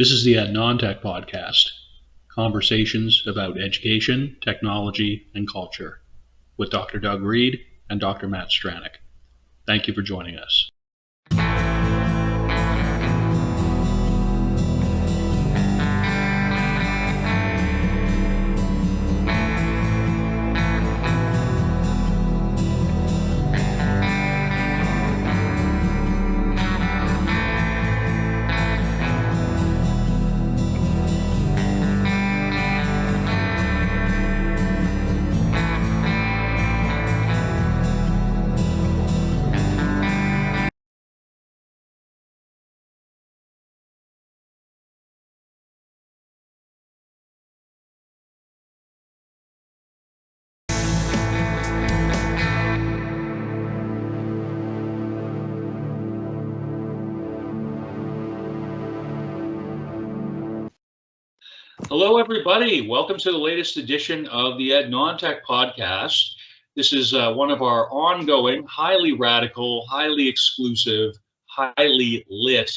This is the Non-Tech Podcast, conversations about education, technology, and culture, with Dr. Doug Reed and Dr. Matt Stranick. Thank you for joining us. Hello, everybody. Welcome to the latest edition of the Non-Tech Podcast. This is one of our ongoing, highly radical, highly exclusive, highly lit,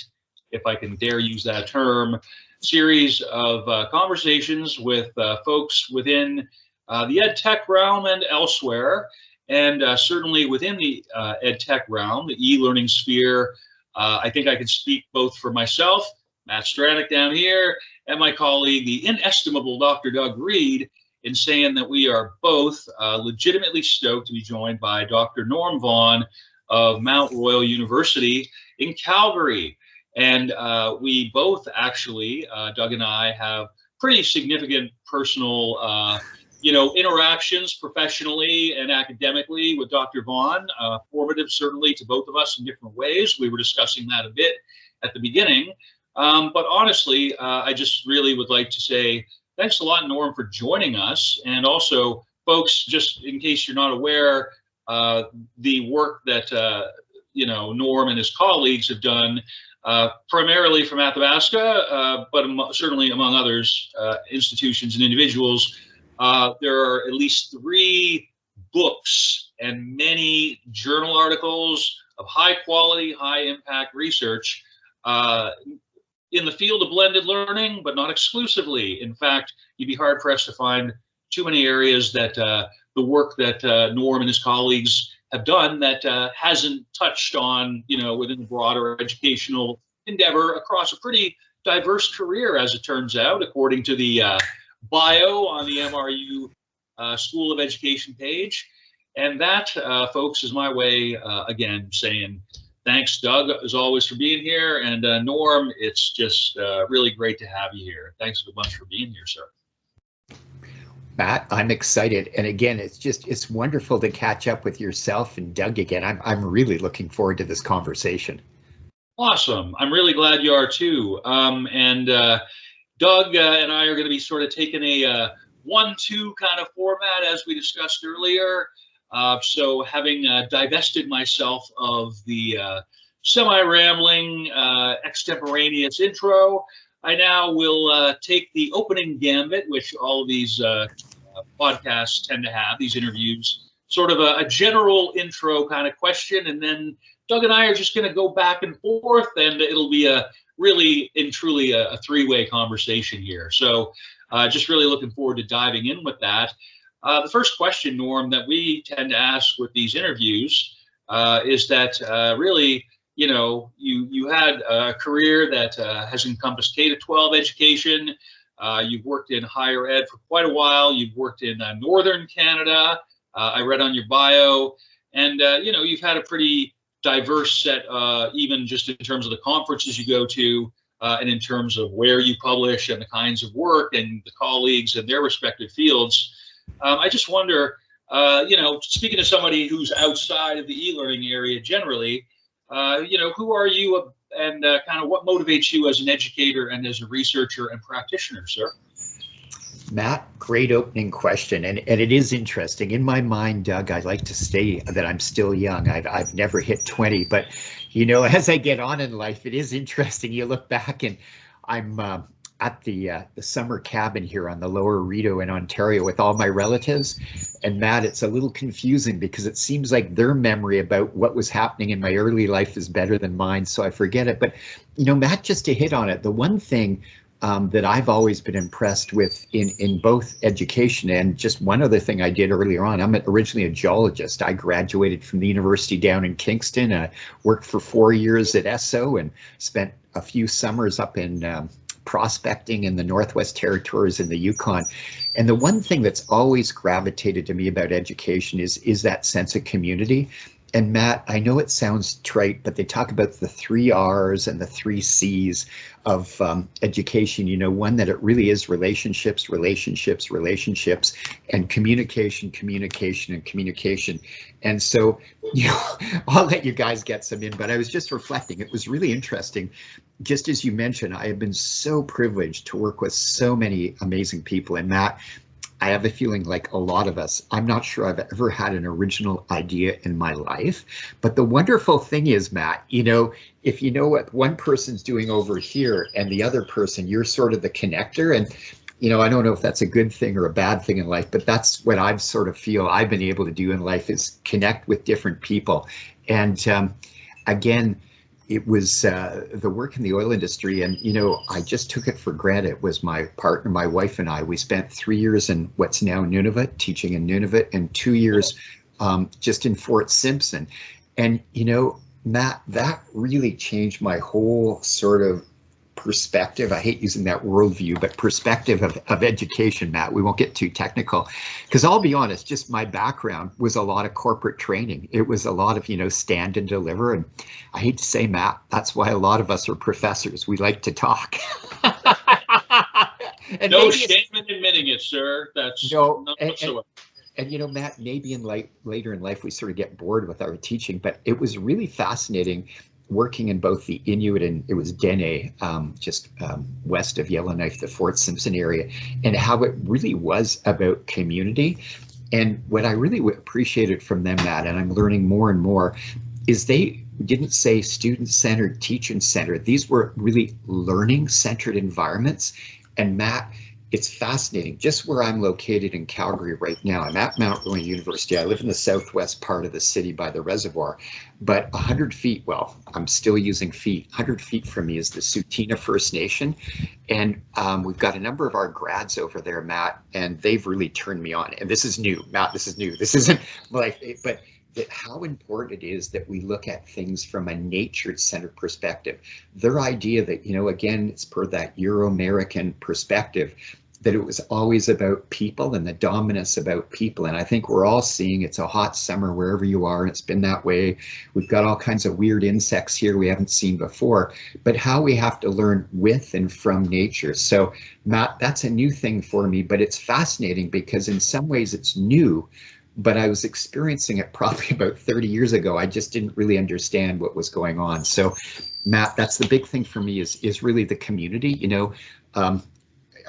if I can dare use that term, series of conversations with folks within the ed tech realm and elsewhere, and certainly within the ed tech realm, the e-learning sphere. I think I can speak both for myself, Matt Stranick down here, and my colleague, the inestimable Dr. Doug Reed, in saying that we are both legitimately stoked to be joined by Dr. Norm Vaughan of Mount Royal University in Calgary. And we both actually, Doug and I, have pretty significant personal interactions professionally and academically with Dr. Vaughan, formative certainly to both of us in different ways. We were discussing that a bit at the beginning. But honestly, I just really would like to say thanks a lot, Norm, for joining us. And also, folks, just in case you're not aware, the work that, Norm and his colleagues have done, primarily from Athabasca, but certainly among others, institutions and individuals, there are at least 3 books and many journal articles of high quality, high impact research in the field of blended learning, but not exclusively. In fact, you'd be hard pressed to find too many areas that the work that Norm and his colleagues have done that hasn't touched on, within the broader educational endeavor across a pretty diverse career, as it turns out, according to the bio on the MRU School of Education page. And that, folks, is my way, again, saying thanks, Doug, as always, for being here. And Norm, it's just really great to have you here. Thanks so much for being here, sir. Matt, I'm excited. And again, it's wonderful to catch up with yourself and Doug again. I'm really looking forward to this conversation. Awesome. I'm really glad you are too. And Doug and I are going to be sort of taking a 1-2 kind of format as we discussed earlier. So having divested myself of the semi-rambling, extemporaneous intro, I now will take the opening gambit, which all of these podcasts tend to have, these interviews, sort of a general intro kind of question. And then Doug and I are just going to go back and forth, and it'll be a really and truly a 3-way conversation here. So just really looking forward to diving in with that. The first question, Norm, that we tend to ask with these interviews is that really, you had a career that has encompassed K-12 education. You've worked in higher ed for quite a while. You've worked in Northern Canada. I read on your bio. And, you've had a pretty diverse set, even just in terms of the conferences you go to and in terms of where you publish and the kinds of work and the colleagues in their respective fields. I just wonder, speaking to somebody who's outside of the e-learning area generally, who are you and kind of what motivates you as an educator and as a researcher and practitioner, sir? Matt, great opening question. And it is interesting. In my mind, Doug, I like to say that I'm still young. I've never hit 20, but, as I get on in life, it is interesting. You look back and I'm at the summer cabin here on the Lower Rideau in Ontario with all my relatives. And Matt, it's a little confusing because it seems like their memory about what was happening in my early life is better than mine, so I forget it. But, you know, Matt, just to hit on it, the one thing that I've always been impressed with in both education and just one other thing I did earlier on, I'm originally a geologist. I graduated from the university down in Kingston. I worked for 4 years at ESSO and spent a few summers up in prospecting in the Northwest Territories in the Yukon. And the one thing that's always gravitated to me about education is that sense of community. And Matt, I know it sounds trite, but they talk about the 3 R's and the 3 C's of education. You know, one that it really is relationships, relationships, relationships, and communication, communication, and communication. And so, you know, I'll let you guys get some in, but I was just reflecting. It was really interesting. Just as you mentioned, I have been so privileged to work with so many amazing people. And Matt, I have a feeling like a lot of us, I'm not sure I've ever had an original idea in my life. But the wonderful thing is, Matt, you know, if you know what one person's doing over here and the other person, you're sort of the connector. And, you know, I don't know if that's a good thing or a bad thing in life, but that's what I've sort of feel I've been able to do in life is connect with different people. And again, it was the work in the oil industry, and you know, I just took it for granted. It was my partner, my wife, and I. We spent 3 years in what's now Nunavut, teaching in Nunavut, and 2 years just in Fort Simpson. And you know, Matt, that really changed my whole sort of perspective. I hate using that worldview, but perspective of education, Matt. We won't get too technical, because I'll be honest, just my background was a lot of corporate training. It was a lot of, you know, stand and deliver. And I hate to say, Matt, that's why a lot of us are professors. We like to talk. And no shame in admitting it, sir. That's no, and you know, Matt, maybe in later in life we sort of get bored with our teaching, but it was really fascinating working in both the Inuit and it was Dene, just west of Yellowknife, the Fort Simpson area, and how it really was about community. And what I really appreciated from them, Matt, and I'm learning more and more, is they didn't say student-centered, teacher-centered. These were really learning-centered environments. And Matt, it's fascinating. Just where I'm located in Calgary right now, I'm at Mount Royal University. I live in the southwest part of the city by the reservoir, but 100 feet, well, I'm still using feet, 100 feet from me is the Tsuut'ina First Nation. And we've got a number of our grads over there, Matt, and they've really turned me on. And this is new, Matt, this is new. This isn't like, but that how important it is that we look at things from a nature-centered perspective. Their idea that, you know, again, it's per that Euro-American perspective, that it was always about people and the dominance about people. And I think we're all seeing it's a hot summer wherever you are, and it's been that way. We've got all kinds of weird insects here we haven't seen before, but how we have to learn with and from nature. So Matt, that's a new thing for me, but it's fascinating because in some ways it's new, but I was experiencing it probably about 30 years ago. I just didn't really understand what was going on. So Matt, that's the big thing for me is really the community, you know.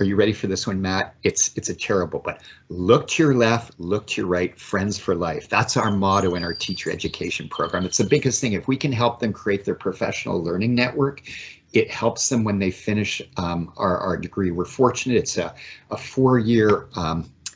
Are you ready for this one, Matt? It's a terrible, but look to your left, look to your right, friends for life. That's our motto in our teacher education program. It's the biggest thing. If we can help them create their professional learning network, it helps them when they finish our degree. We're fortunate. It's a 4-year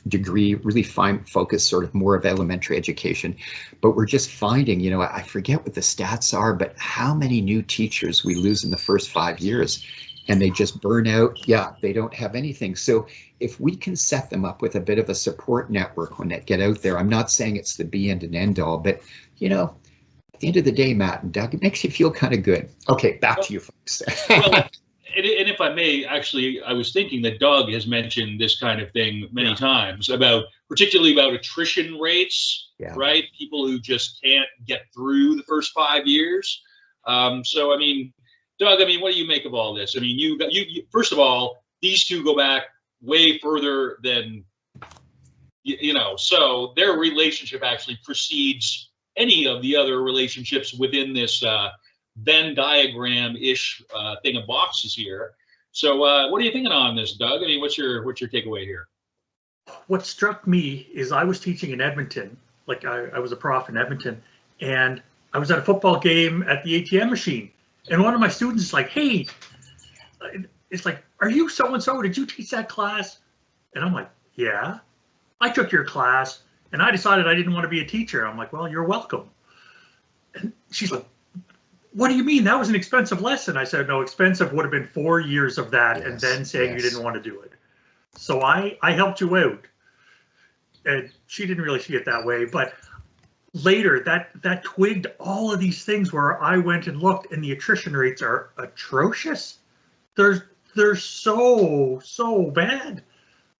degree, really fine focus, sort of more of elementary education. But we're just finding, you know, I forget what the stats are, but how many new teachers we lose in the first 5 years. And they just burn out. Yeah, they don't have anything. So if we can set them up with a bit of a support network when they get out there, I'm not saying it's the be and end all, but you know, at the end of the day, Matt and Doug, it makes you feel kind of good. Okay, back to you folks. Well, and if I may, actually, I was thinking that Doug has mentioned this kind of thing many times about, particularly about attrition rates, right? People who just can't get through the first 5 years. So, I mean, Doug, I mean, what do you make of all this? I mean, you first of all, these two go back way further than, you know, so their relationship actually precedes any of the other relationships within this Venn diagram-ish thing of boxes here. So what are you thinking on this, Doug? I mean, what's your takeaway here? What struck me is I was teaching in Edmonton, like I was a prof in Edmonton, and I was at a football game at the ATM machine. And one of my students is like, hey, it's like, are you so-and-so? Did you teach that class? And I'm like, yeah, I took your class and I decided I didn't want to be a teacher. I'm like, well, you're welcome. And she's like, what do you mean? That was an expensive lesson. I said, no, expensive would have been 4 years of that, and then saying you didn't want to do it. So I helped you out. And she didn't really see it that way. But later, that twigged all of these things where I went and looked, and the attrition rates are atrocious. They're so bad.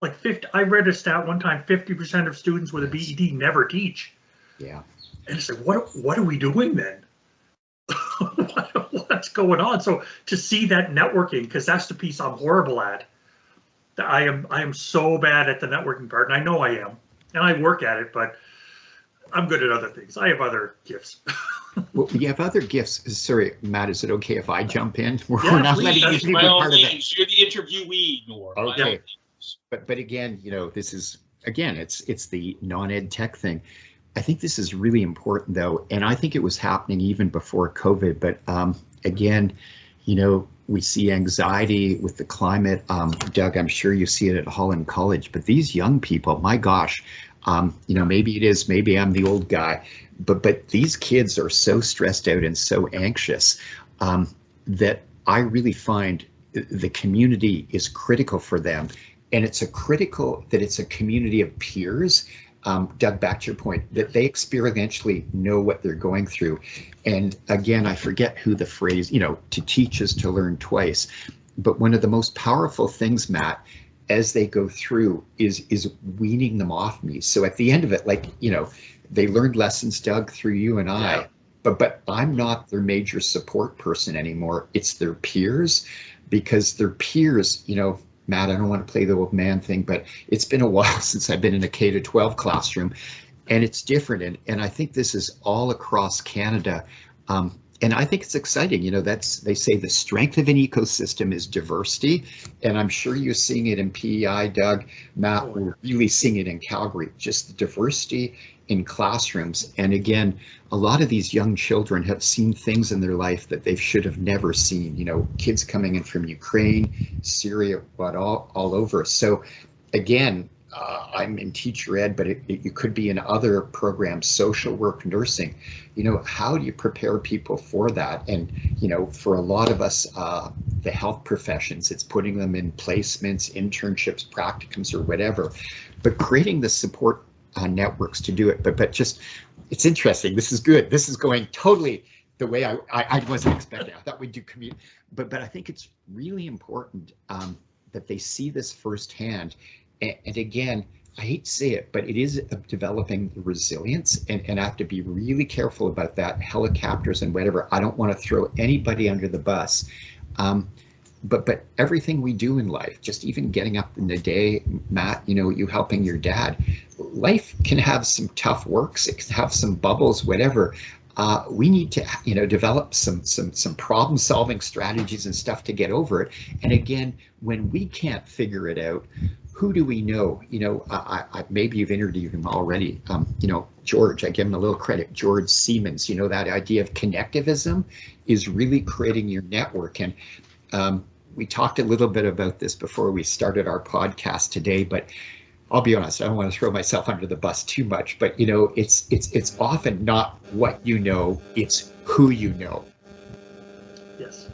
Like 50, I read a stat one time, 50% of students with a BED never teach. Yeah. And it's like, what are we doing then? What's going on? So to see that networking, because that's the piece I'm horrible at. I am so bad at the networking part, and I know I am, and I work at it, but I'm good at other things. I have other gifts. Well, you have other gifts. Sorry, Matt, is it okay if I jump in? We're not letting you be part of it. You're the interviewee, Norm. Okay. But again, this is, again, it's the non-ed tech thing. I think this is really important, though, and I think it was happening even before COVID. But again, we see anxiety with the climate. Doug, I'm sure you see it at Holland College. But these young people, my gosh, maybe it is, maybe I'm the old guy, but these kids are so stressed out and so anxious that I really find the community is critical for them. And it's a community of peers. Doug, back to your point, that they experientially know what they're going through. And again, I forget who the phrase, to teach is to learn twice. But one of the most powerful things, Matt, as they go through is weaning them off me. So at the end of it, they learned lessons, Doug, through you and I, but I'm not their major support person anymore. It's their peers, because their peers, Matt, I don't want to play the old man thing, but it's been a while since I've been in a K-12 classroom, and it's different. And I think this is all across Canada. And I think it's exciting. They say the strength of an ecosystem is diversity. And I'm sure you're seeing it in PEI, Doug. Matt, we're really seeing it in Calgary, just the diversity in classrooms. And again, a lot of these young children have seen things in their life that they should have never seen. Kids coming in from Ukraine, Syria, all over. So again, I'm in teacher ed, but you could be in other programs, social work, nursing. How do you prepare people for that? And, for a lot of us, the health professions, it's putting them in placements, internships, practicums, or whatever, but creating the support networks to do it. But just, it's interesting. This is good. This is going totally the way I wasn't expecting. I thought we'd do commute, but I think it's really important that they see this firsthand. And again, I hate to say it, but it is developing resilience, and I have to be really careful about that. Helicopters and whatever. I don't want to throw anybody under the bus. But everything we do in life, just even getting up in the day, Matt, you helping your dad, life can have some tough works. It can have some bubbles, whatever. We need to, develop some problem-solving strategies and stuff to get over it. And again, when we can't figure it out, who do we know? Maybe you've interviewed him already. George, I give him a little credit. George Siemens, that idea of connectivism is really creating your network. And we talked a little bit about this before we started our podcast today, but I'll be honest, I don't want to throw myself under the bus too much, but it's often not what you know, it's who you know. Yes.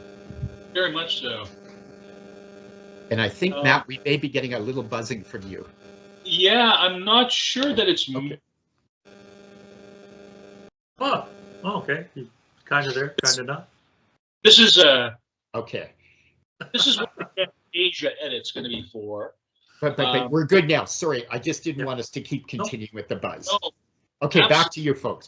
Very much so. And I think, Matt, we may be getting a little buzzing from you. Yeah, I'm not sure that it's me. Oh, okay. Kind of there, kind of not. This is okay. This is what Asia edit's going to be for. But we're good now. Sorry, I just didn't want us to keep continuing with the buzz. No, okay, absolutely.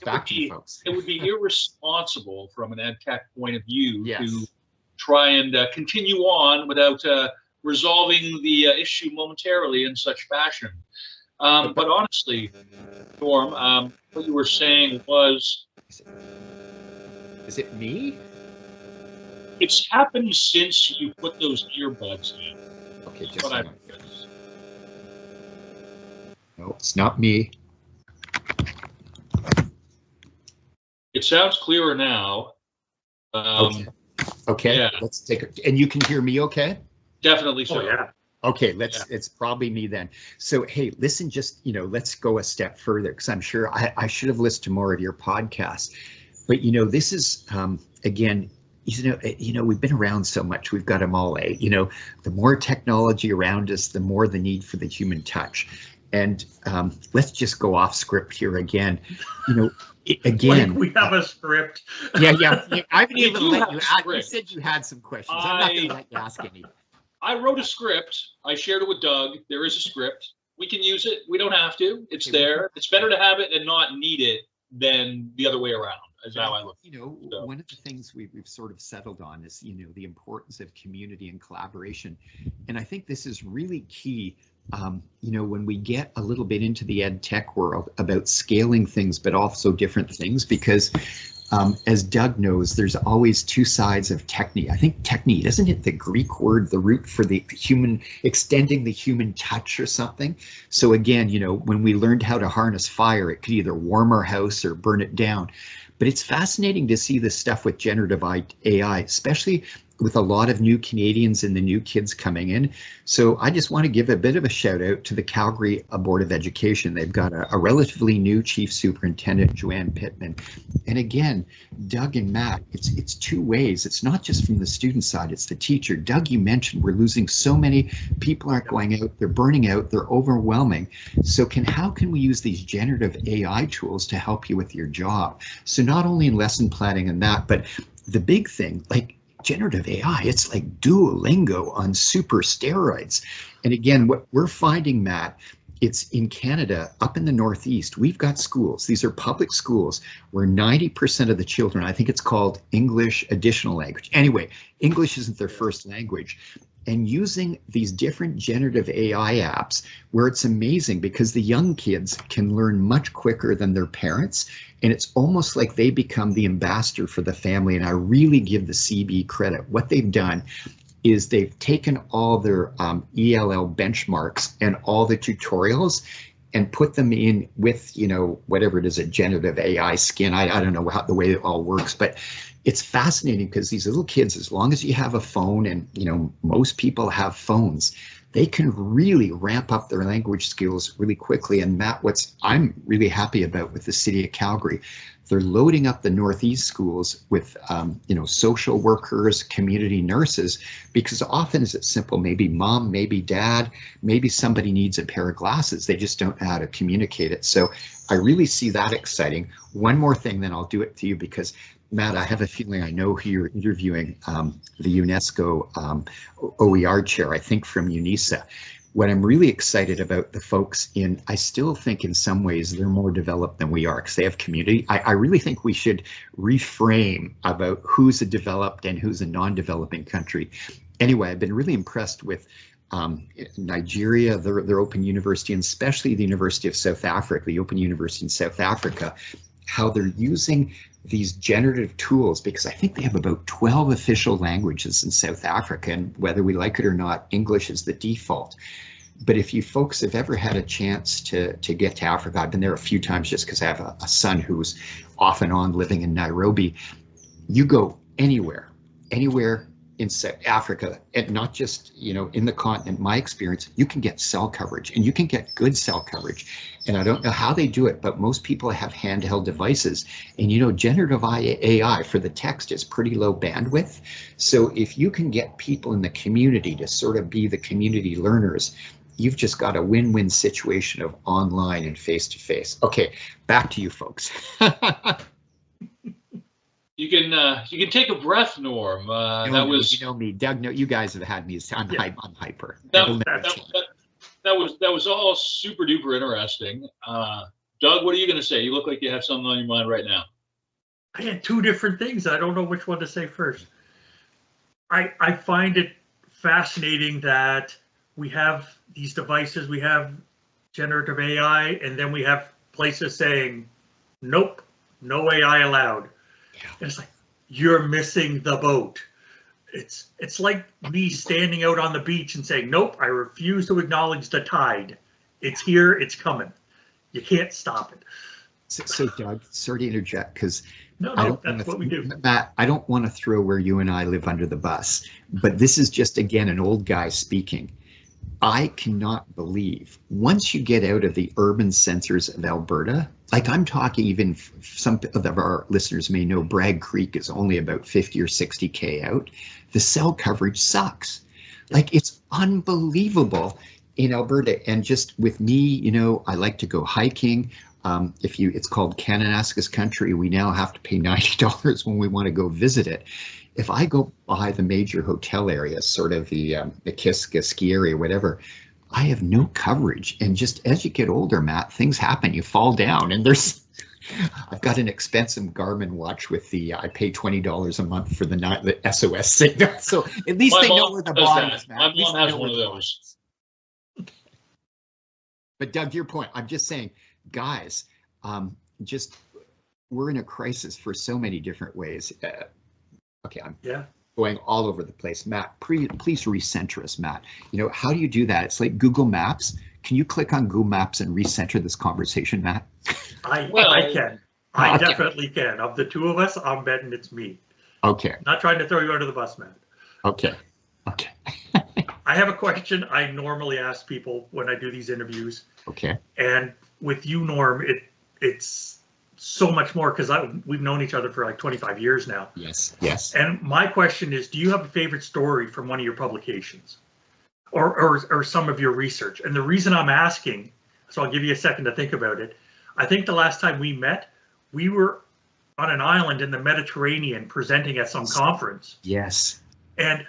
Back to you folks. It would be irresponsible from an ed tech point of view to try and continue on without resolving the issue momentarily in such fashion. But honestly, Norm, what you were saying was... Is it me? It's happened since you put those earbuds in. Okay, just a minute. No, it's not me. It sounds clearer now. Okay, yeah. Let's take it. And you can hear me okay? Definitely so. Oh, yeah. Okay, it's probably me then. So, hey, listen, just, let's go a step further, because I'm sure I should have listened to more of your podcasts. But, this is, again, we've been around so much, we've got them all, the more technology around us, the more the need for the human touch. And let's just go off script here again. Again, like we have a script. Yeah. I haven't even let you ask. You script. said you had some questions. I'm not going to let you ask any. I wrote a script. I shared it with Doug. There is a script. We can use it. We don't have to. It's there. It's better to have it and not need it than the other way around, is how I look. One of the things we've sort of settled on is, the importance of community and collaboration. And I think this is really key, when we get a little bit into the ed tech world about scaling things, but also different things, because as Doug knows, there's always two sides of techne. I think techne, isn't it the Greek word, the root for the human, extending the human touch or something? So again, when we learned how to harness fire, it could either warm our house or burn it down. But it's fascinating to see this stuff with generative AI, especially with a lot of new Canadians and the new kids coming in. So I just want to give a bit of a shout out to the Calgary Board of Education. They've got a relatively new chief superintendent, Joanne Pittman. And again, Doug and Matt, it's two ways. It's not just from the student side, it's the teacher. Doug, you mentioned we're losing so many people aren't going out, they're burning out, they're overwhelming. So how can we use these generative AI tools to help you with your job? So not only in lesson planning and that, but the big thing, like generative AI, it's like Duolingo on super steroids. And again, what we're finding, Matt, it's in Canada, up in the Northeast, we've got schools. These are public schools where 90% of the children, I think it's called English additional language. Anyway, English isn't their first language. And using these different generative AI apps where it's amazing because the young kids can learn much quicker than their parents. And it's almost like they become the ambassador for the family. And I really give the CB credit. What they've done is they've taken all their ELL benchmarks and all the tutorials and put them in with, whatever it is, a generative AI skin. I don't know how the way it all works, but it's fascinating because these little kids, as long as you have a phone, and most people have phones, they can really ramp up their language skills really quickly. And Matt, what I'm really happy about with the city of Calgary, they're loading up the Northeast schools with, social workers, community nurses, because often is it simple, maybe mom, maybe dad, maybe somebody needs a pair of glasses. They just don't know how to communicate it. So I really see that exciting. One more thing, then I'll do it to you, because Matt, I have a feeling I know who you're interviewing, the UNESCO OER chair, I think from UNISA. What I'm really excited about the folks I still think in some ways they're more developed than we are because they have community. I really think we should reframe about who's a developed and who's a non-developing country. Anyway, I've been really impressed with Nigeria, their Open University, and especially the University of South Africa, the Open University in South Africa, how they're using these generative tools, because I think they have about 12 official languages in South Africa, and whether we like it or not, English is the default. But if you folks have ever had a chance to get to Africa, I've been there a few times just because I have a son who's off and on living in Nairobi. You go anywhere in South Africa, and not just in the continent. My experience, you can get cell coverage, and you can get good cell coverage. And I don't know how they do it, but most people have handheld devices. And generative AI for the text is pretty low bandwidth. So if you can get people in the community to sort of be the community learners, you've just got a win-win situation of online and face-to-face. Okay, back to you folks. You can take a breath, Norm. That was me, Doug. No, you guys have had me. I'm hyper. That was all super duper interesting. Doug, what are you going to say? You look like you have something on your mind right now. I had two different things. I don't know which one to say first. I find it fascinating that we have these devices, we have generative AI, and then we have places saying, nope, no AI allowed. And it's like, you're missing the boat. It's like me standing out on the beach and saying, nope, I refuse to acknowledge the tide. It's here, it's coming. You can't stop it. So Doug, sorry to interject, because No, that's what we do. Matt, I don't want to throw where you and I live under the bus, but this is just, again, an old guy speaking. I cannot believe once you get out of the urban centers of Alberta, like I'm talking, even some of our listeners may know Bragg Creek is only about 50 or 60K out. The cell coverage sucks. Like, it's unbelievable in Alberta. And just with me, you know, I like to go hiking. It's called Kananaskis country. We now have to pay $90 when we want to go visit it. If I go by the major hotel areas, sort of the Kiska ski area, whatever, I have no coverage. And just as you get older, Matt, things happen. You fall down, and I've got an expensive Garmin watch with I pay $20 a month for the SOS signal. So at least they know where the bottom is, Matt. My mom has one of those. But Doug, your point, I'm just saying, guys, we're in a crisis for so many different ways. Okay, I'm going all over the place. Matt, please recenter us, Matt. You know, how do you do that? It's like Google Maps. Can you click on Google Maps and recenter this conversation, Matt? I can. I definitely can. Of the two of us, I'm betting it's me. Okay. Not trying to throw you under the bus, Matt. Okay. I have a question I normally ask people when I do these interviews. Okay. And with you, Norm, it's so much more because we've known each other for like 25 years now. Yes. And my question is, do you have a favorite story from one of your publications or some of your research? And the reason I'm asking, so I'll give you a second to think about it. I think the last time we met, we were on an island in the Mediterranean presenting at some conference. Yes. And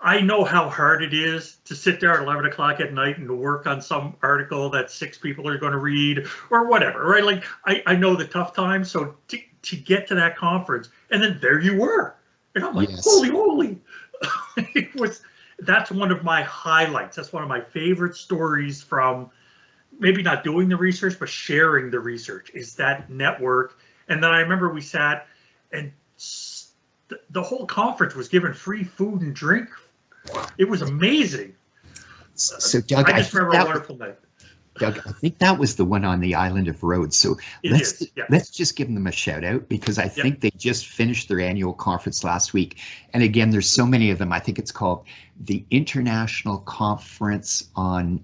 I know how hard it is to sit there at 11 o'clock at night and to work on some article that 6 people are going to read or whatever, right? Like, I know the tough times. So to get to that conference, and then there you were. And I'm like, holy. That's one of my highlights. That's one of my favorite stories from maybe not doing the research, but sharing the research, is that network. And then I remember we sat and the whole conference was given free food and drink. It was amazing. So Doug, I just remember a wonderful night. Doug, I think that was the one on the island of Rhodes. So let's just give them a shout out, because I think they just finished their annual conference last week. And again, there's so many of them. I think it's called the International Conference on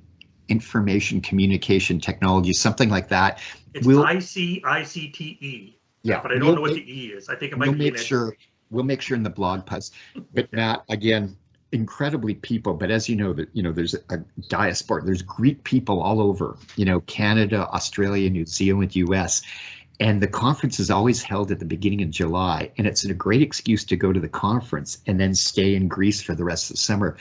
Information Communication Technology, something like that. It's ICTE. Yeah, but I don't know what the E is. I think it might be We'll make sure in the blog post. But Matt, again, incredibly people. But as you know, there's a diaspora. There's Greek people all over. Canada, Australia, New Zealand, US, and the conference is always held at the beginning of July. And it's a great excuse to go to the conference and then stay in Greece for the rest of the summer.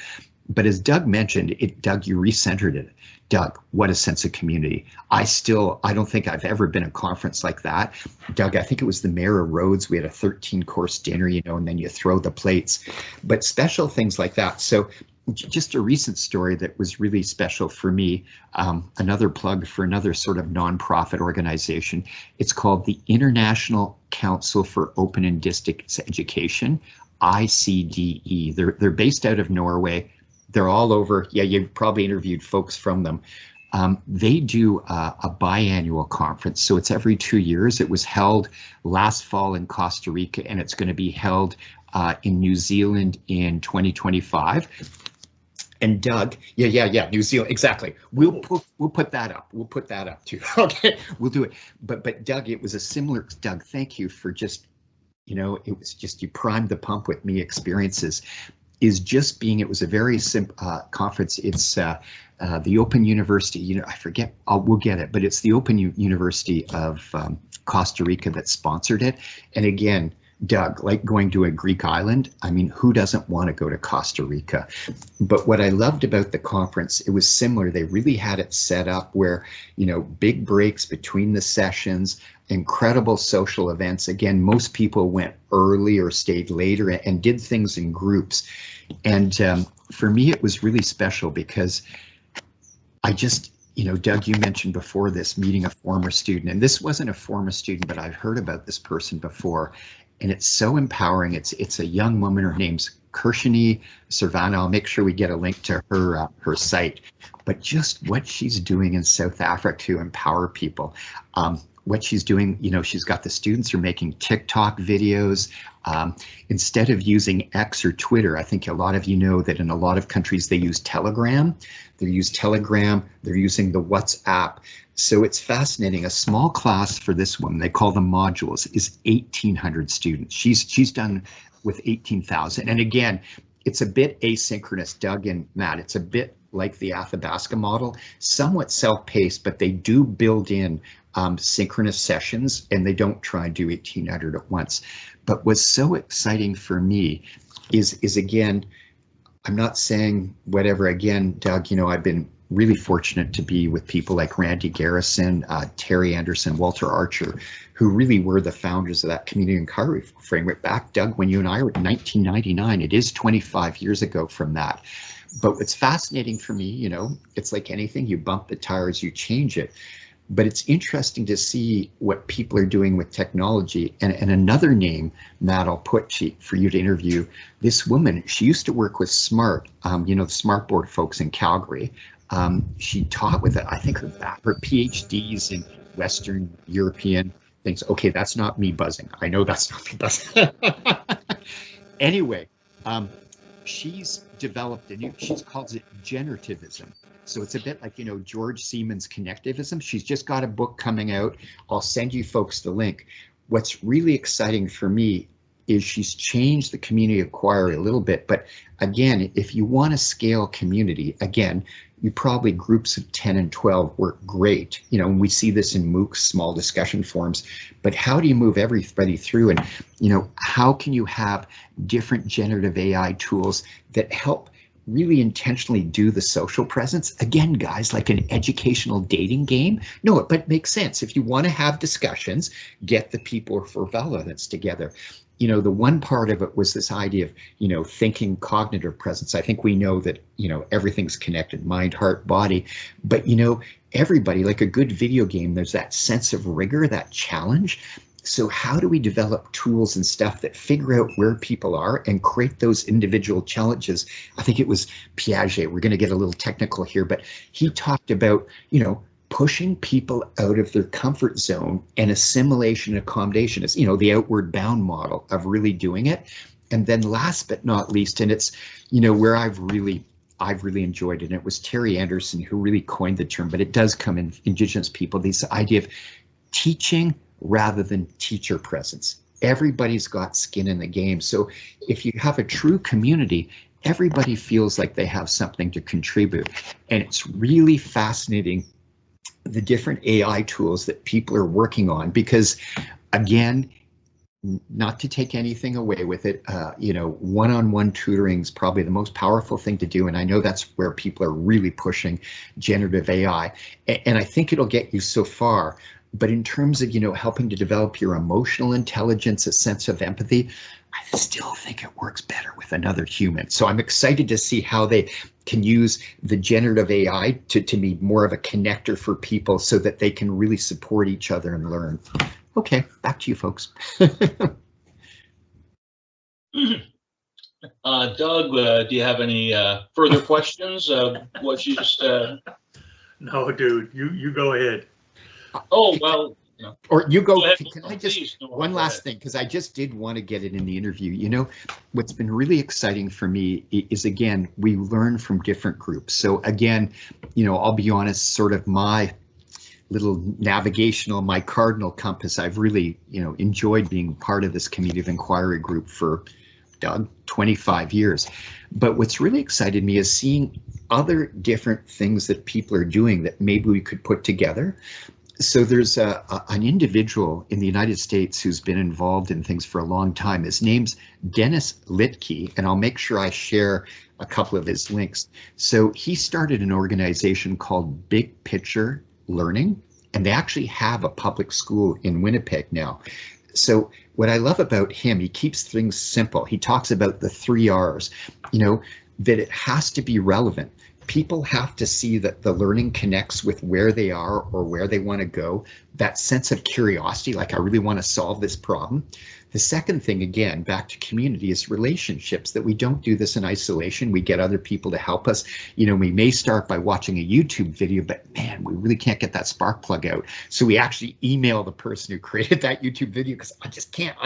But as Doug mentioned, Doug, you recentered it. Doug, what a sense of community. I don't think I've ever been at a conference like that. Doug, I think it was the Mayor of Rhodes. We had a 13-course dinner, and then you throw the plates, but special things like that. So just a recent story that was really special for me, another plug for another sort of nonprofit organization. It's called the International Council for Open and Distance Education, ICDE. They're based out of Norway. They're all over. Yeah, you've probably interviewed folks from them. They do a biannual conference, so it's every 2 years. It was held last fall in Costa Rica, and it's going to be held in New Zealand in 2025. And Doug, yeah, New Zealand, exactly. We'll put that up. We'll put that up too. Okay, we'll do it. But Doug, it was a similar. Doug, thank you for just, it was just, you primed the pump with me experiences. It was a very simple conference. It's the Open University, I forget, we'll get it, but it's the Open University of Costa Rica that sponsored it. And again, Doug, like going to a Greek island, I mean, who doesn't want to go to Costa Rica? But what I loved about the conference, it was similar. They really had it set up where, big breaks between the sessions, incredible social events. Again, most people went early or stayed later and did things in groups. And for me, it was really special because I just, Doug, you mentioned before this meeting a former student, and this wasn't a former student, but I've heard about this person before, and it's so empowering. It's a young woman. Her name's Kirshini Servana. I'll make sure we get a link to her site, but just what she's doing in South Africa to empower people. what she's doing, she's got the students are making TikTok videos. Instead of using X or Twitter, I think a lot of you know that in a lot of countries they use Telegram. They're using the WhatsApp. So it's fascinating. A small class for this one, they call them modules, is 1,800 students. She's done with 18,000. And again, it's a bit asynchronous, Doug and Matt. It's a bit like the Athabasca model, somewhat self-paced, but they do build in synchronous sessions, and they don't try and do 1,800 at once. But what's so exciting for me is again, I'm not saying whatever, again, Doug, I've been really fortunate to be with people like Randy Garrison, Terry Anderson, Walter Archer, who really were the founders of that community inquiry framework back, Doug, when you and I were in 1999. It is 25 years ago from that. But what's fascinating for me, it's like anything, you bump the tires, you change it. But it's interesting to see what people are doing with technology. And another name, Matt, I'll put for you to interview. This woman, she used to work with SMART, the Smart Board folks in Calgary. She taught with it, I think her PhDs in Western European things. Okay, that's not me buzzing. I know that's not me buzzing. Anyway, she's developed she calls it generativism. So it's a bit like, George Siemens' connectivism. She's just got a book coming out. I'll send you folks the link. What's really exciting for me is she's changed the community inquiry a little bit. But again, if you want to scale community, again, you probably groups of 10 and 12 work great. And we see this in MOOCs, small discussion forums. But how do you move everybody through? And, how can you have different generative AI tools that help really intentionally do the social presence? Again, guys, like an educational dating game. No, but it makes sense. If you want to have discussions, get the people for relevance together. The one part of it was this idea of, thinking cognitive presence. I think we know that, everything's connected, mind, heart, body. But, everybody, like a good video game, there's that sense of rigor, that challenge. So how do we develop tools and stuff that figure out where people are and create those individual challenges? I think it was Piaget. We're going to get a little technical here, but he talked about, pushing people out of their comfort zone and assimilation and accommodation is, the outward bound model of really doing it. And then last but not least, and it's, where I've really enjoyed it, and it was Terry Anderson who really coined the term, but it does come in Indigenous people, this idea of teaching rather than teacher presence. Everybody's got skin in the game. So if you have a true community, everybody feels like they have something to contribute. And it's really fascinating, the different AI tools that people are working on, because again, not to take anything away with it, one-on-one tutoring is probably the most powerful thing to do. And I know that's where people are really pushing generative AI. And I think it'll get you so far. But in terms of, helping to develop your emotional intelligence, a sense of empathy, I still think it works better with another human. So I'm excited to see how they can use the generative AI to be more of a connector for people so that they can really support each other and learn. Okay, back to you, folks. Doug, do you have any further questions of what you just... No, dude, you go ahead. Oh, well, or you go. ahead. Can I just one last thing, because I just did want to get it in the interview. What's been really exciting for me is, again, we learn from different groups. So again, I'll be honest, sort of my little navigational, my cardinal compass, I've really, enjoyed being part of this community of inquiry group for, Doug, 25 years. But what's really excited me is seeing other different things that people are doing that maybe we could put together. So there's an individual in the United States who's been involved in things for a long time. His name's Dennis Littke, and I'll make sure I share a couple of his links. So he started an organization called Big Picture Learning, and they actually have a public school in Winnipeg now. So what I love about him, he keeps things simple. He talks about the 3 R's, that it has to be relevant. People have to see that the learning connects with where they are or where they want to go. That sense of curiosity, like I really want to solve this problem. The second thing, again, back to community, is relationships, that we don't do this in isolation. We get other people to help us. You know, we may start by watching a YouTube video, but man, we really can't get that spark plug out. So we actually email the person who created that YouTube video, because I just can't.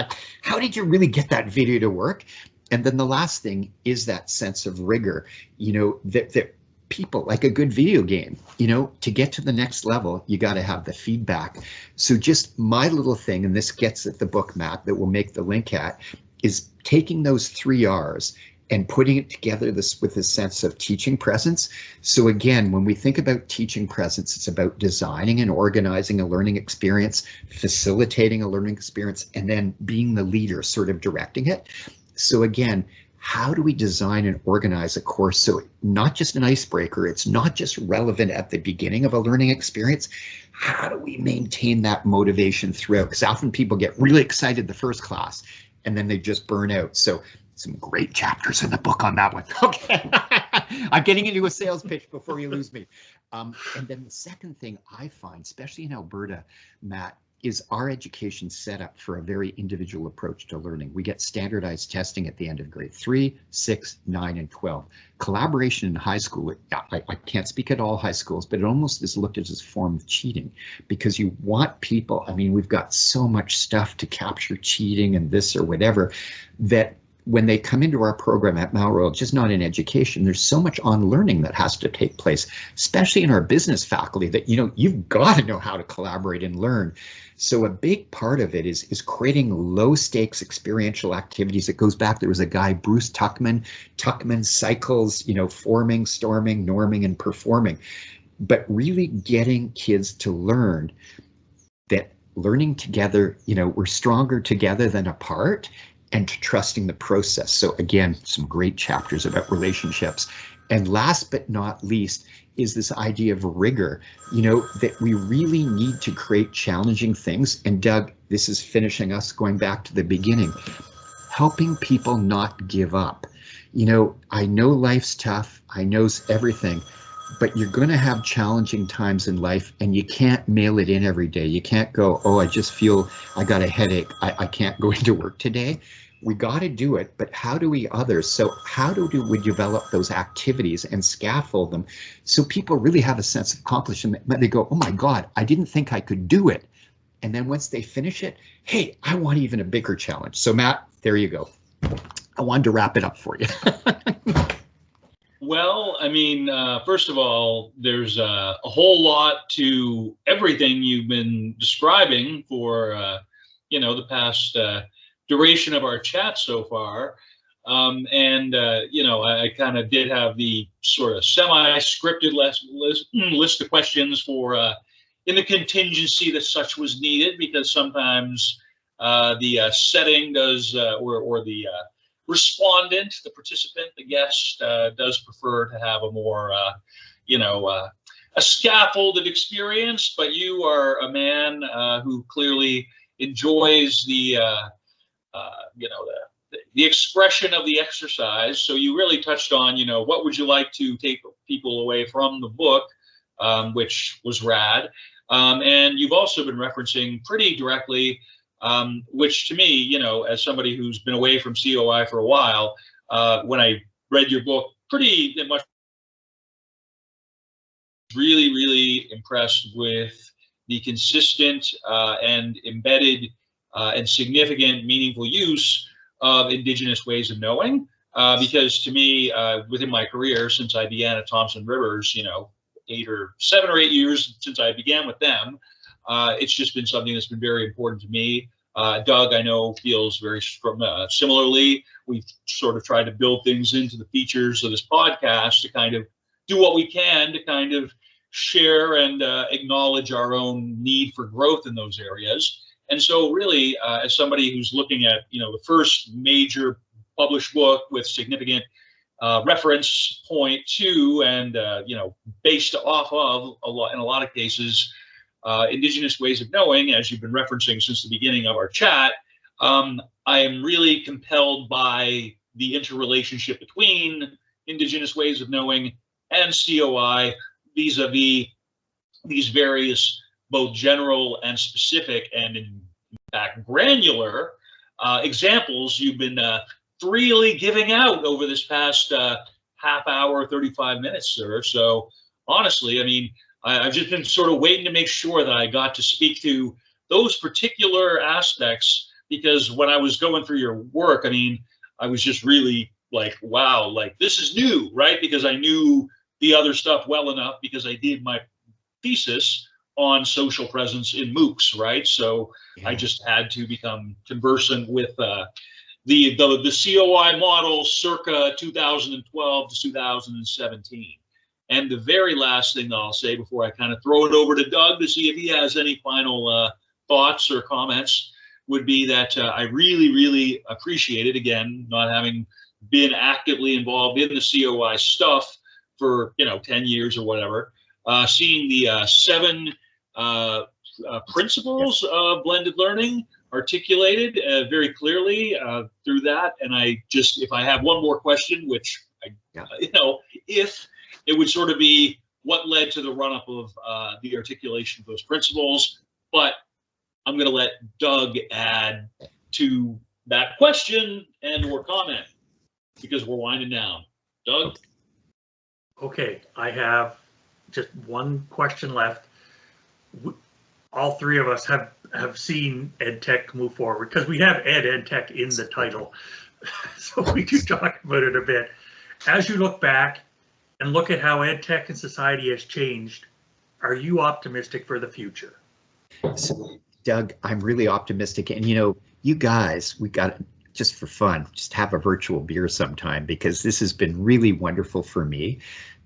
How did you really get that video to work? And then the last thing is that sense of rigor, you know, that people, like a good video game, you know, to get to the next level, you got to have the feedback. So just my little thing, and this gets at the book, Matt, that we'll make the link at, is taking those 3 R's and putting it together with a sense of teaching presence. So again, when we think about teaching presence, it's about designing and organizing a learning experience, facilitating a learning experience, and then being the leader, sort of directing it. So again, how do we design and organize a course so not just an icebreaker, it's not just relevant at the beginning of a learning experience? How do we maintain that motivation throughout? Because often people get really excited the first class and then they just burn out. So some great chapters in the book on that one. Okay, I'm getting into a sales pitch before you lose me. And then the second thing I find, especially in Alberta, Matt, is our education set up for a very individual approach to learning. We get standardized testing at the end of grade 3, 6, 9, and 12. Collaboration in high school, I can't speak at all high schools, but it almost is looked at as a form of cheating, because you want people, I mean, we've got so much stuff to capture cheating and this or whatever, that when they come into our program at Mount Royal, just not in education, there's so much on learning that has to take place, especially in our business faculty, that, you know, you've got to know how to collaborate and learn. So a big part of it is creating low stakes experiential activities. It goes back, there was a guy, Bruce Tuckman cycles, you know, forming, storming, norming, and performing, but really getting kids to learn that learning together, you know, we're stronger together than apart, and to trusting the process. So again, some great chapters about relationships. And last but not least is this idea of rigor, you know, that we really need to create challenging things. And Doug, this is finishing us going back to the beginning, helping people not give up. You know, I know life's tough, I know everything, but you're going to have challenging times in life, and you can't mail it in every day. You can't go, oh, I just feel I got a headache, I can't go into work today. We got to do it, but how do we others? So how do we develop those activities and scaffold them so people really have a sense of accomplishment? They go, oh my God, I didn't think I could do it. And then once they finish it, hey, I want even a bigger challenge. So Matt, there you go. I wanted to wrap it up for you. Well, I mean, first of all, there's a whole lot to everything you've been describing for, you know, the past duration of our chat so far. You know, I kind of did have the sort of semi-scripted list of questions for in the contingency that such was needed, because sometimes the setting does, or the respondent, the participant, the guest does prefer to have a more, you know, a scaffolded experience. But you are a man who clearly enjoys the, you know, the expression of the exercise. So you really touched on, you know, what would you like to take people away from the book, which was rad. And you've also been referencing pretty directly, which to me, you know, as somebody who's been away from COI for a while, when I read your book, pretty much really impressed with the consistent and embedded and significant, meaningful use of Indigenous ways of knowing. Because to me, within my career, since I began at Thompson Rivers, you know, 7 or 8 years since I began with them, it's just been something that's been very important to me. Doug, I know, feels very similarly. We've sort of tried to build things into the features of this podcast to kind of do what we can to kind of share and acknowledge our own need for growth in those areas. And so really, as somebody who's looking at, you know, the first major published book with significant reference point to, and, you know, based off of in a lot of cases, Indigenous ways of knowing, as you've been referencing since the beginning of our chat, I am really compelled by the interrelationship between Indigenous ways of knowing and COI vis-a-vis these various both general and specific, and in fact granular examples you've been freely giving out over this past half hour, 35 minutes, sir. So honestly, I mean, I've just been sort of waiting to make sure that I got to speak to those particular aspects, because when I was going through your work, I mean, I was just really like, wow, like this is new, right? Because I knew the other stuff well enough because I did my thesis on social presence in MOOCs, right? So I just had to become conversant with the COI model circa 2012 to 2017. And the very last thing that I'll say before I kind of throw it over to Doug to see if he has any final thoughts or comments would be that I really, really appreciated, again, not having been actively involved in the COI stuff for 10 years or whatever, seeing the 7 principles of blended learning articulated very clearly through that. And I just, if I have one more question, which if it would sort of be what led to the run-up of the articulation of those principles, but I'm going to let Doug add to that question and or comment because we're winding down. Doug? Okay, I have just one question left. All three of us have seen EdTech move forward because we have Ed and Tech in the title. So we do talk about it a bit. As you look back and look at how EdTech and society has changed, are you optimistic for the future? So, Doug, I'm really optimistic. And, you guys, we got just for fun, just have a virtual beer sometime, because this has been really wonderful for me.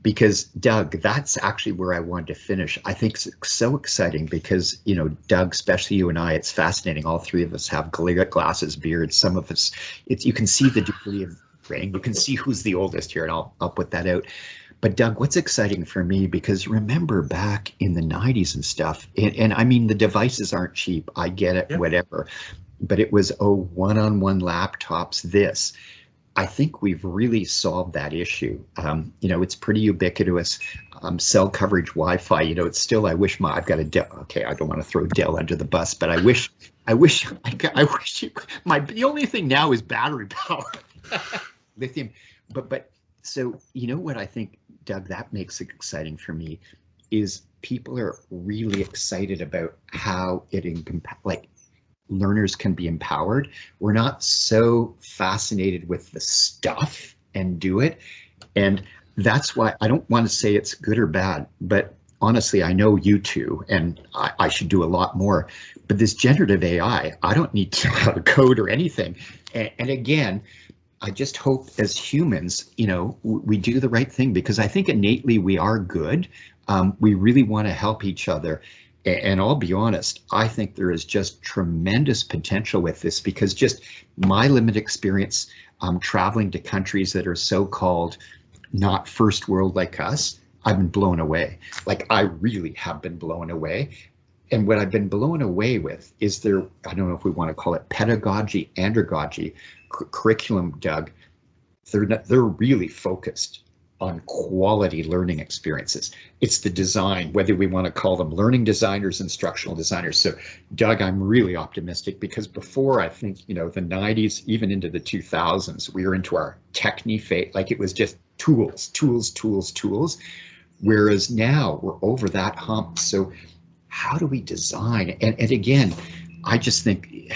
Because, Doug, that's actually where I wanted to finish. I think it's so exciting because, Doug, especially you and I, it's fascinating. All three of us have glasses, beards. Some of us, you can see the degree of brain. You can see who's the oldest here, and I'll put that out. But Doug, what's exciting for me, because remember back in the 90s and stuff, and I mean, the devices aren't cheap. I get it, whatever. But it was, one-on-one laptops, this. I think we've really solved that issue. It's pretty ubiquitous. Cell coverage, Wi-Fi. It's still. I wish I've got a Dell. Okay, I don't want to throw Dell under the bus, but I wish. The only thing now is battery power, lithium. But so what I think, Doug, that makes it exciting for me is people are really excited about how learners can be empowered. We're not so fascinated with the stuff and do it. And that's why I don't want to say it's good or bad, but honestly, I know you two, and I should do a lot more. But this generative AI, I don't need to know how to code or anything. And again, I just hope as humans, we do the right thing, because I think innately we are good. We really want to help each other. And I'll be honest, I think there is just tremendous potential with this, because just my limited experience traveling to countries that are so-called not first world like us, I've been blown away. Like, I really have been blown away. And what I've been blown away with is their, I don't know if we want to call it pedagogy, andragogy, curriculum, Doug. They're really focused on quality learning experiences. It's the design, whether we want to call them learning designers, instructional designers. So, Doug, I'm really optimistic, because before, I think, the 90s, even into the 2000s, we were into our techie phase, like it was just tools, tools, tools, tools. Whereas now we're over that hump. So how do we design? And again, I just think,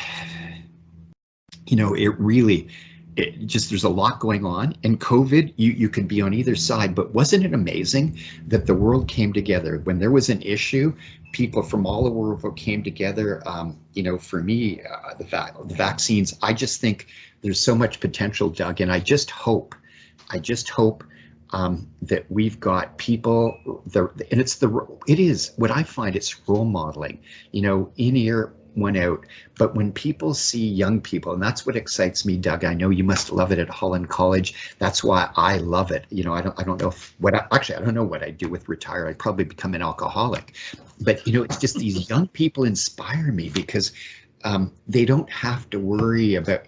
there's a lot going on. And COVID, you could be on either side, but wasn't it amazing that the world came together? When there was an issue, people from all over the world came together. For me, the vaccines, I just think there's so much potential, Doug, and I just hope that we've got people, it is what I find, it's role modeling, in ear, one out. But when people see young people, and that's what excites me, Doug, I know you must love it at Holland College. That's why I love it. I don't know I don't know what I'd do with retire. I'd probably become an alcoholic. But, it's just these young people inspire me, because they don't have to worry about,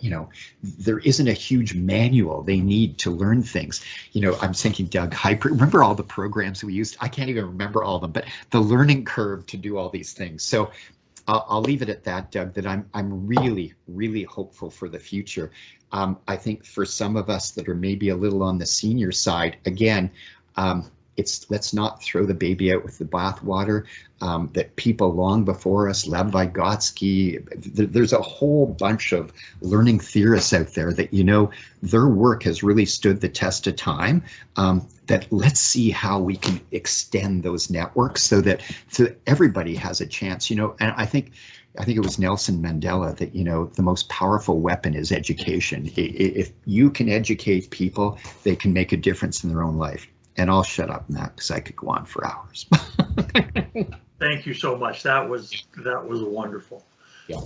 there isn't a huge manual they need to learn things. I'm thinking, Doug, remember all the programs we used? I can't even remember all of them, but the learning curve to do all these things. So I'll leave it at that, Doug, that I'm really, really hopeful for the future. I think for some of us that are maybe a little on the senior side, again, let's not throw the baby out with the bathwater. That people long before us, Lev Vygotsky, there's a whole bunch of learning theorists out there that, you know, their work has really stood the test of time. That let's see how we can extend those networks so that everybody has a chance, you know. And I think it was Nelson Mandela that, you know, the most powerful weapon is education. If you can educate people, they can make a difference in their own life. And I'll shut up, Matt, because I could go on for hours. Thank you so much. That was wonderful. Yeah.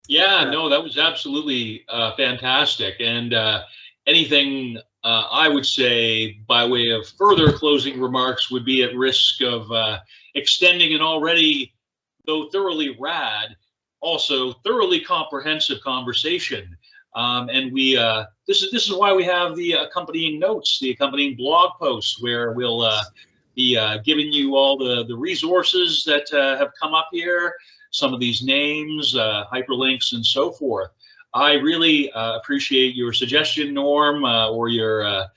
Yeah, no, that was absolutely fantastic. And anything I would say by way of further closing remarks would be at risk of extending an already, though thoroughly rad, also thoroughly comprehensive conversation. And we this is why we have the accompanying notes, the accompanying blog posts, where we'll be giving you all the resources that have come up here, some of these names, hyperlinks, and so forth. I really appreciate your suggestion, Norm, or your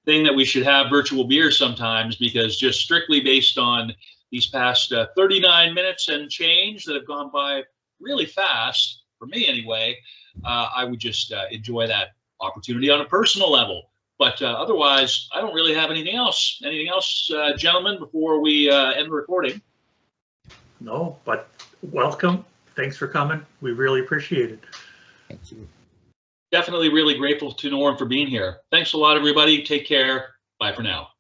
thing that we should have virtual beers sometimes, because just strictly based on these past 39 minutes and change that have gone by really fast, for me anyway, I would just enjoy that opportunity on a personal level. But otherwise, I don't really have anything else. Anything else, gentlemen, before we end the recording? No, but welcome. Thanks for coming. We really appreciate it. Thank you. Definitely really grateful to Norm for being here. Thanks a lot, everybody. Take care. Bye for now.